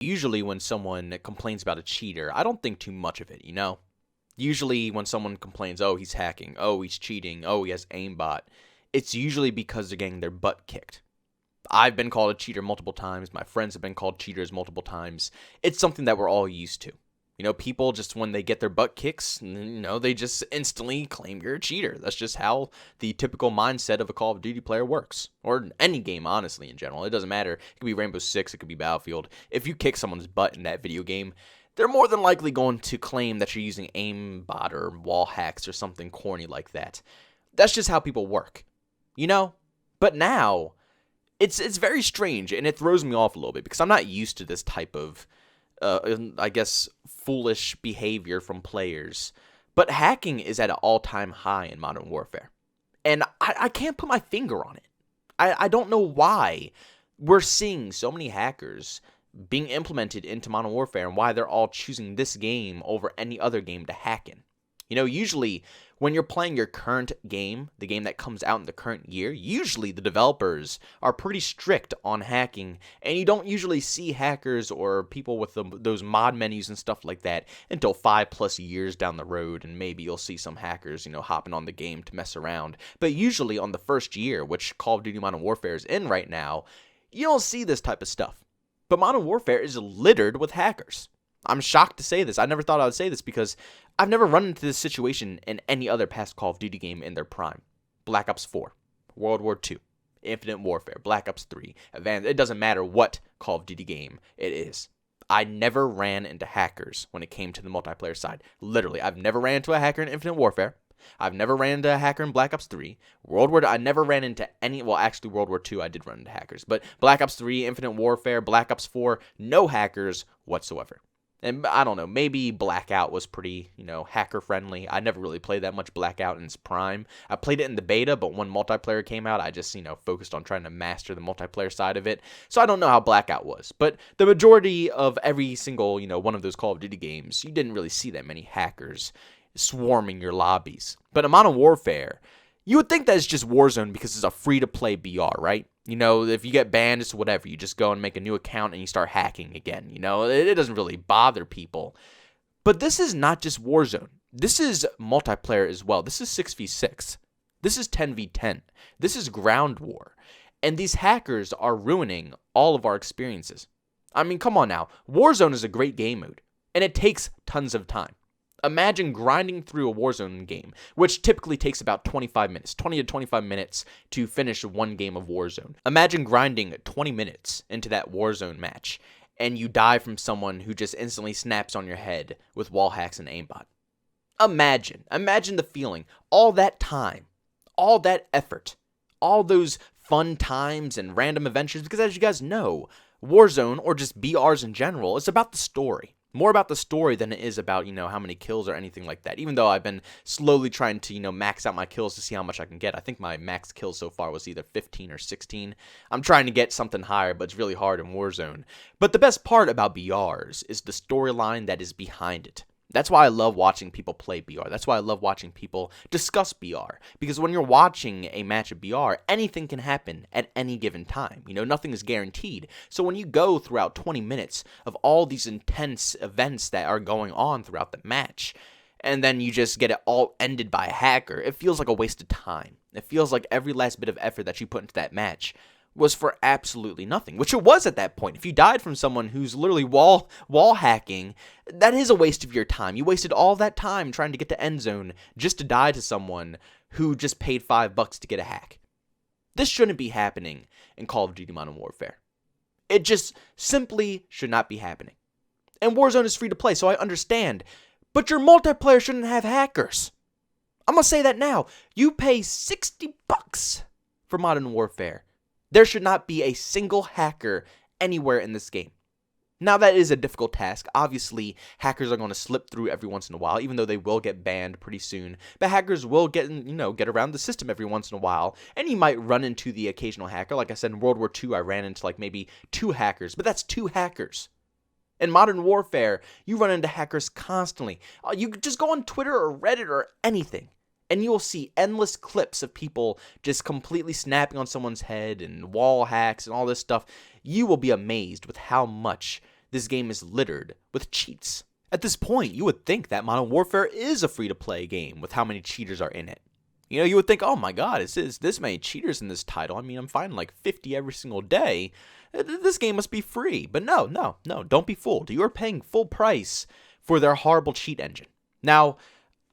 Usually when someone complains about a cheater, I don't think too much of it, you know? Usually when someone complains, oh, he's hacking, oh, he's cheating, oh, he has aimbot, it's usually because they're getting their butt kicked. I've been called a cheater multiple times. My friends have been called cheaters multiple times. It's something that we're all used to. You know, people just, when they get their butt kicks, they just instantly claim you're a cheater. That's just how the typical mindset of a Call of Duty player works. Or any game, honestly, in general. It doesn't matter. It could be Rainbow Six, it could be Battlefield. If you kick someone's butt in that video game, they're more than likely going to claim that you're using aimbot or wall hacks or something corny like that. That's just how people work. You know? But now, it's very strange, and it throws me off a little bit, because I'm not used to this type of foolish behavior from players. But hacking is at an all-time high in Modern Warfare. And I can't put my finger on it. I don't know why we're seeing so many hackers being implemented into Modern Warfare and why they're all choosing this game over any other game to hack in. You know, usually when you're playing your current game, the game that comes out in the current year, usually the developers are pretty strict on hacking, and you don't usually see hackers or people with those mod menus and stuff like that until 5+ years down the road, and maybe you'll see some hackers, hopping on the game to mess around. But usually on the first year, which Call of Duty Modern Warfare is in right now, you don't see this type of stuff. But Modern Warfare is littered with hackers. I'm shocked to say this. I never thought I would say this, because I've never run into this situation in any other past Call of Duty game in their prime. Black Ops 4, World War II, Infinite Warfare, Black Ops 3, Advanced. It doesn't matter what Call of Duty game it is. I never ran into hackers when it came to the multiplayer side. Literally, I've never ran into a hacker in Infinite Warfare. I've never ran into a hacker in Black Ops 3. World War II, I never ran into any, well, actually World War II I did run into hackers. But Black Ops 3, Infinite Warfare, Black Ops 4, no hackers whatsoever. And I don't know, maybe Blackout was pretty, hacker-friendly. I never really played that much Blackout in its prime. I played it in the beta, but when multiplayer came out, I just, focused on trying to master the multiplayer side of it. So I don't know how Blackout was. But the majority of every single, one of those Call of Duty games, you didn't really see that many hackers swarming your lobbies. But in Modern Warfare, you would think that it's just Warzone because it's a free-to-play BR, right? If you get banned, it's whatever. You just go and make a new account and you start hacking again. It doesn't really bother people. But this is not just Warzone. This is multiplayer as well. This is 6v6. This is 10v10. This is ground war. And these hackers are ruining all of our experiences. I mean, come on now. Warzone is a great game mode, and it takes tons of time. Imagine grinding through a Warzone game, which typically takes about 25 minutes, 20 to 25 minutes to finish one game of Warzone. Imagine grinding 20 minutes into that Warzone match, and you die from someone who just instantly snaps on your head with wall hacks and aimbot. Imagine the feeling, all that time, all that effort, all those fun times and random adventures, because as you guys know, Warzone, or just BRs in general, is about the story. More about the story than it is about, how many kills or anything like that. Even though I've been slowly trying to, max out my kills to see how much I can get. I think my max kills so far was either 15 or 16. I'm trying to get something higher, but it's really hard in Warzone. But the best part about BRs is the storyline that is behind it. That's why I love watching people play BR. That's why I love watching people discuss BR. Because when you're watching a match of BR, anything can happen at any given time. Nothing is guaranteed. So when you go throughout 20 minutes of all these intense events that are going on throughout the match, and then you just get it all ended by a hacker, it feels like a waste of time. It feels like every last bit of effort that you put into that match was for absolutely nothing, which it was at that point. If you died from someone who's literally wall hacking, that is a waste of your time. You wasted all that time trying to get to end zone just to die to someone who just paid $5 to get a hack. This shouldn't be happening in Call of Duty Modern Warfare. It just simply should not be happening. And Warzone is free to play, so I understand. But your multiplayer shouldn't have hackers. I'm going to say that now. You pay $60 for Modern Warfare. There should not be a single hacker anywhere in this game. Now, that is a difficult task. Obviously, hackers are going to slip through every once in a while, even though they will get banned pretty soon. But hackers will get around the system every once in a while, and you might run into the occasional hacker. Like I said, in World War II, I ran into maybe 2 hackers, but that's 2 hackers. In Modern Warfare, you run into hackers constantly. You just go on Twitter or Reddit or anything, and you will see endless clips of people just completely snapping on someone's head and wall hacks and all this stuff. You will be amazed with how much this game is littered with cheats. At this point, you would think that Modern Warfare is a free-to-play game with how many cheaters are in it. You would think, oh my god, is this many cheaters in this title? I mean, I'm finding like 50 every single day. This game must be free. But no, don't be fooled. You are paying full price for their horrible cheat engine. Now,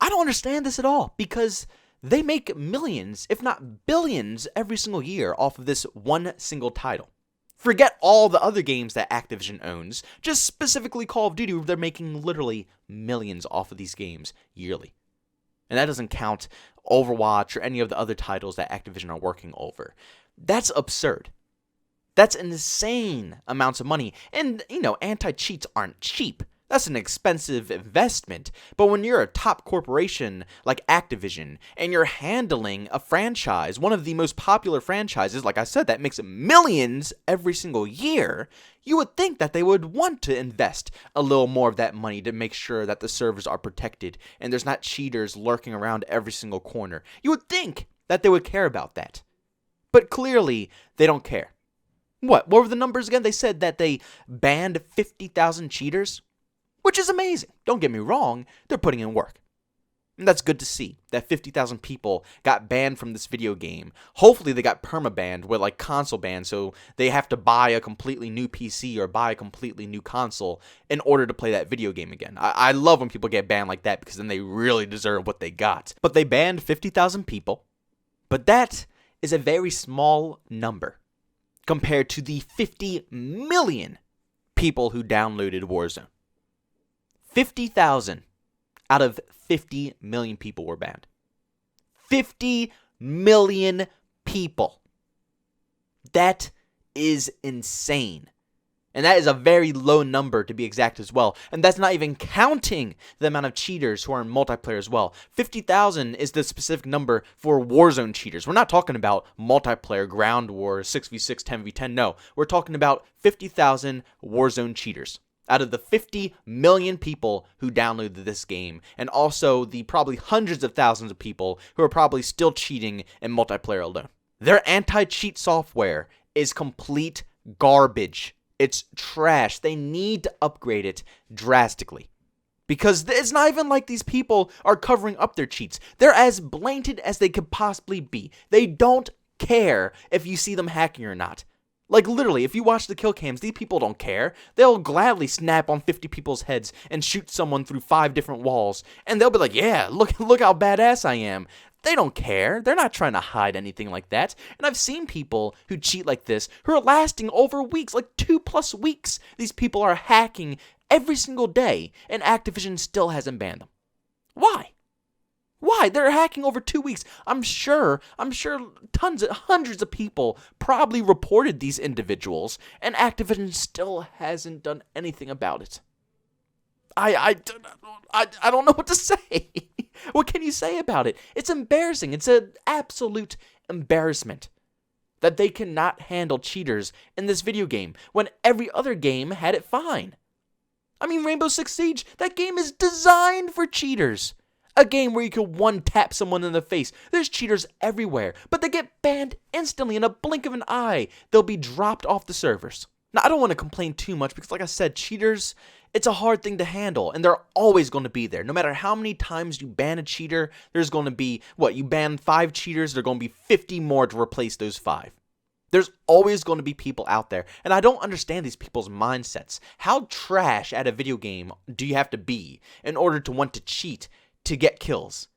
I don't understand this at all, because they make millions, if not billions, every single year off of this one single title. Forget all the other games that Activision owns, just specifically Call of Duty, where they're making literally millions off of these games yearly. And that doesn't count Overwatch or any of the other titles that Activision are working over. That's absurd. That's insane amounts of money. And, anti-cheats aren't cheap. That's an expensive investment. But when you're a top corporation like Activision, and you're handling a franchise, one of the most popular franchises, like I said, that makes millions every single year, you would think that they would want to invest a little more of that money to make sure that the servers are protected and there's not cheaters lurking around every single corner. You would think that they would care about that. But clearly, they don't care. What were the numbers again? They said that they banned 50,000 cheaters. Which is amazing. Don't get me wrong, they're putting in work. And that's good to see, that 50,000 people got banned from this video game. Hopefully they got perma-banned, with like console banned, so they have to buy a completely new PC or buy a completely new console in order to play that video game again. I love when people get banned like that, because then they really deserve what they got. But they banned 50,000 people, but that is a very small number compared to the 50 million people who downloaded Warzone. 50,000 out of 50 million people were banned. 50 million people. That is insane. And that is a very low number, to be exact, as well. And that's not even counting the amount of cheaters who are in multiplayer as well. 50,000 is the specific number for Warzone cheaters. We're not talking about multiplayer, ground war, 6v6, 10v10. No, we're talking about 50,000 Warzone cheaters out of the 50 million people who downloaded this game, and also the probably hundreds of thousands of people who are probably still cheating in multiplayer alone. Their anti-cheat software is complete garbage. It's trash. They need to upgrade it drastically. Because it's not even like these people are covering up their cheats. They're as blatant as they could possibly be. They don't care if you see them hacking or not. Like, literally, if you watch the kill cams, these people don't care. They'll gladly snap on 50 people's heads and shoot someone through 5 different walls. And they'll be like, yeah, look how badass I am. They don't care. They're not trying to hide anything like that. And I've seen people who cheat like this who are lasting over weeks, like 2+ weeks. These people are hacking every single day, and Activision still hasn't banned them. Why? Why? They're hacking over 2 weeks. I'm sure hundreds of people probably reported these individuals, and Activision still hasn't done anything about it. I don't know what to say. What can you say about it? It's embarrassing. It's an absolute embarrassment that they cannot handle cheaters in this video game when every other game had it fine. I mean, Rainbow Six Siege, that game is designed for cheaters. A game where you can one-tap someone in the face. There's cheaters everywhere, but they get banned instantly in a blink of an eye. They'll be dropped off the servers. Now, I don't want to complain too much because, like I said, cheaters, it's a hard thing to handle, and they're always going to be there. No matter how many times you ban a cheater, there's going to be, you ban 5 cheaters, there are going to be 50 more to replace those 5. There's always going to be people out there, and I don't understand these people's mindsets. How trash at a video game do you have to be in order to want to cheat to get kills?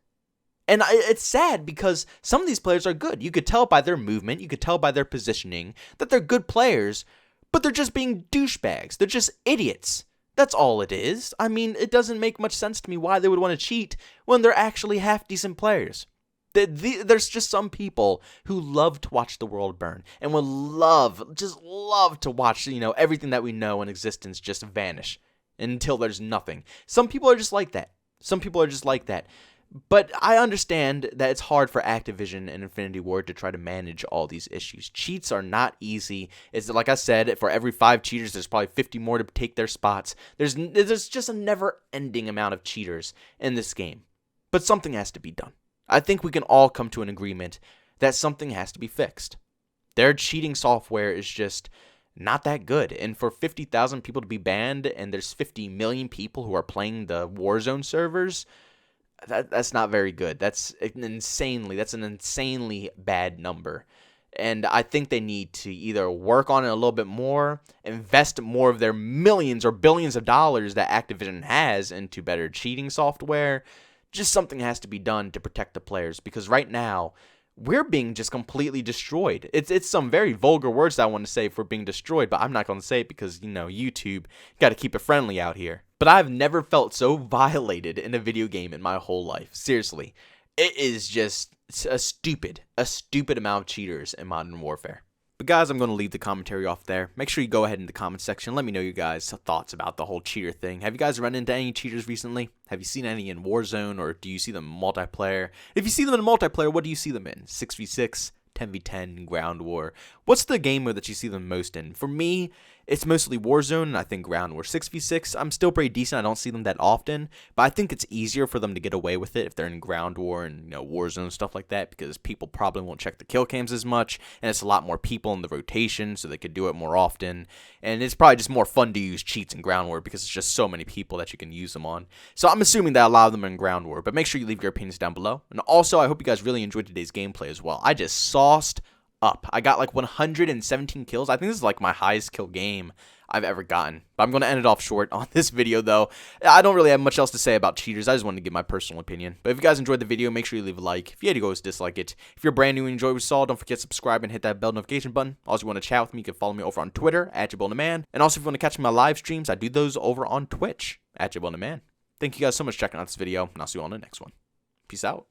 And it's sad because some of these players are good. You could tell by their movement, you could tell by their positioning that they're good players, but they're just being douchebags. They're just idiots. That's all it is. I mean, it doesn't make much sense to me why they would want to cheat when they're actually half-decent players. There's just some people who love to watch the world burn and would just love to watch, everything that we know in existence just vanish until there's nothing. Some people are just like that. But I understand that it's hard for Activision and Infinity Ward to try to manage all these issues. Cheats are not easy. It's like I said, for every 5 cheaters, there's probably 50 more to take their spots. There's just a never-ending amount of cheaters in this game. But something has to be done. I think we can all come to an agreement that something has to be fixed. Their cheating software is just not that good. And for 50,000 people to be banned, and there's 50 million people who are playing the Warzone servers, that's not very good. That's an insanely bad number. And I think they need to either work on it a little bit more, invest more of their millions or billions of dollars that Activision has into better cheating software. Just something has to be done to protect the players, because right now we're being just completely destroyed. It's some very vulgar words that I want to say for being destroyed, but I'm not going to say it because, YouTube, got to keep it friendly out here. But I've never felt so violated in a video game in my whole life. Seriously. It is just a stupid amount of cheaters in Modern Warfare. But guys, I'm going to leave the commentary off there. Make sure you go ahead in the comment section. Let me know your guys' thoughts about the whole cheater thing. Have you guys run into any cheaters recently? Have you seen any in Warzone, or do you see them in multiplayer? If you see them in multiplayer, what do you see them in? 6v6, 10v10, ground war? What's the game mode that you see them most in? For me, it's mostly Warzone, and I think ground war. 6v6, I'm still pretty decent. I don't see them that often, but I think it's easier for them to get away with it if they're in ground war and Warzone, stuff like that, because people probably won't check the kill cams as much, and it's a lot more people in the rotation, so they could do it more often. And it's probably just more fun to use cheats in ground war because it's just so many people that you can use them on. So I'm assuming that a lot of them are in ground war, but make sure you leave your opinions down below. And also, I hope you guys really enjoyed today's gameplay as well. I just sauced up. I got like 117 kills. I think this is like my highest kill game I've ever gotten. But I'm going to end it off short on this video, though. I don't really have much else to say about cheaters. I just wanted to give my personal opinion. But if you guys enjoyed the video, make sure you leave a like. If you had to go, dislike it. If you're brand new and enjoyed what you saw, don't forget to subscribe and hit that bell notification button. Also, if you want to chat with me, you can follow me over on Twitter at JbowenDaMan. And also, if you want to catch my live streams, I do those over on Twitch at JbowenDaMan. Thank you guys so much for checking out this video, and I'll see you on the next one. Peace out.